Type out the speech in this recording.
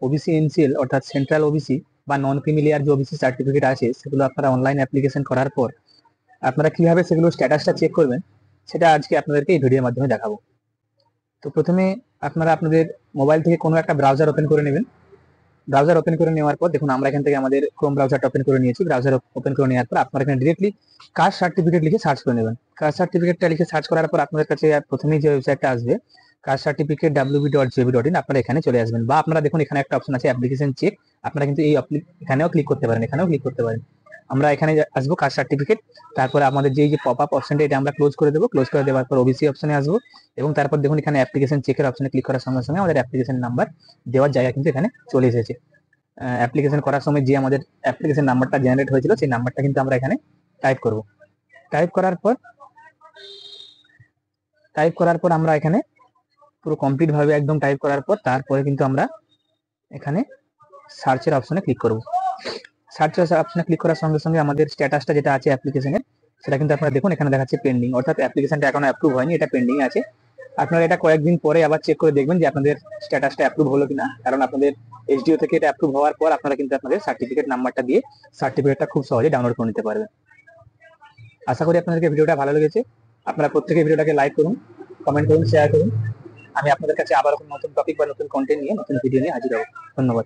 OBC NCL অর্থাৎ central OBC বা নন creamy layer যে ওবিসি সার্টিফিকেট আছে সেগুলো আপনারা অনলাইন অ্যাপ্লিকেশন করার পর আপনারা কিভাবে সেগুলো স্ট্যাটাসটা চেক করবেন সেটা আজকে আপনাদেরকে এই ভিডিওর মাধ্যমে দেখাবো। তো প্রথমে আপনারা আপনাদের মোবাইল থেকে কোনো একটা ব্রাউজার ওপেন করে নেবেন। ব্রাউজার ওপেন করে নেওয়ার পর দেখুন আমরা এখান থেকে আমাদের ক্রোম ব্রাউজারটা ওপেন করে নিয়েছি। ব্রাউজার ওপেন করে নেওয়ার পর আপনারা এখানে ডিরেক্টলি কাস্ট সার্টিফিকেট লিখে সার্চ করে নেবেন। কাস্ট সার্টিফিকেটটা লিখে সার্চ করার পর আপনাদের কাছে প্রথমেই যে ওয়েবসাইটটা আসবে কাস্ট সার্টিফিকেট www.gov.in, আপনারা এখানে চলে আসবেন। বা আপনারা দেখুন এখানে একটা অপশন আছে অ্যাপ্লিকেশন চেক, আপনারা কিন্তু এই এখানেও ক্লিক করতে পারেন, এখানেও ক্লিক করতে পারেন। আমরা এখানে আসবো কাস্ট সার্টিফিকেট, তারপরে আমাদের যে পপ আপ অপশনটা এটা আমরা ক্লোজ করে দেবো। ক্লোজ করে দেওয়ার পর ওবিসি অপশনে আসবো এবং তারপর দেখুন এখানে অ্যাপ্লিকেশন চেকের অপশনে ক্লিক করার সঙ্গে সঙ্গে আমাদের অ্যাপ্লিকেশন নাম্বার দেওয়ার জায়গা কিন্তু এখানে চলে এসেছে। অ্যাপ্লিকেশন করার সময় যে আমাদের অ্যাপ্লিকেশন নাম্বারটা জেনারেট হয়েছিল সেই নাম্বারটা কিন্তু আমরা এখানে টাইপ করব। টাইপ করার পর আমরা এখানে পুরো কমপ্লিট ভাবে একদম টাইপ করার পর তারপরে কিন্তু আমরা এখানে সার্চের অপশনে ক্লিক করব। সার্চের অপশনে ক্লিক করার সঙ্গে সঙ্গে আমাদের স্ট্যাটাসটা যেটা আছে অ্যাপ্লিকেশনের সেটা কিন্তু আপনারা দেখুন এখানে দেখাচ্ছে পেন্ডিং, অর্থাৎ অ্যাপ্লিকেশনটা এখনো অ্যাপ্রুভ হয়নি, এটা পেন্ডিং আছে। আপনারা এটা কয়েকদিন পরে আবার চেক করে দেখবেন যে আপনাদের স্ট্যাটাসটা অ্যাপ্রুভ হলো কিনা, কারণ আপনাদের এসডিও থেকে এটা অ্যাপ্রুভ হওয়ার পর আপনারা কিন্তু আপনাদের সার্টিফিকেট নাম্বারটা দিয়ে সার্টিফিকেটটা খুব সহজে ডাউনলোড করে নিতে পারবেন। আশা করি আপনাদেরকে ভিডিওটা ভালো লেগেছে। আপনারা প্রত্যেকে ভিডিওটাকে লাইক করুন, কমেন্ট করুন, শেয়ার করুন। আমি আপনাদের কাছে আবার নতুন টপিক বা নতুন কন্টেন্ট নিয়ে নতুন ভিডিও নিয়ে হাজির হব। ধন্যবাদ।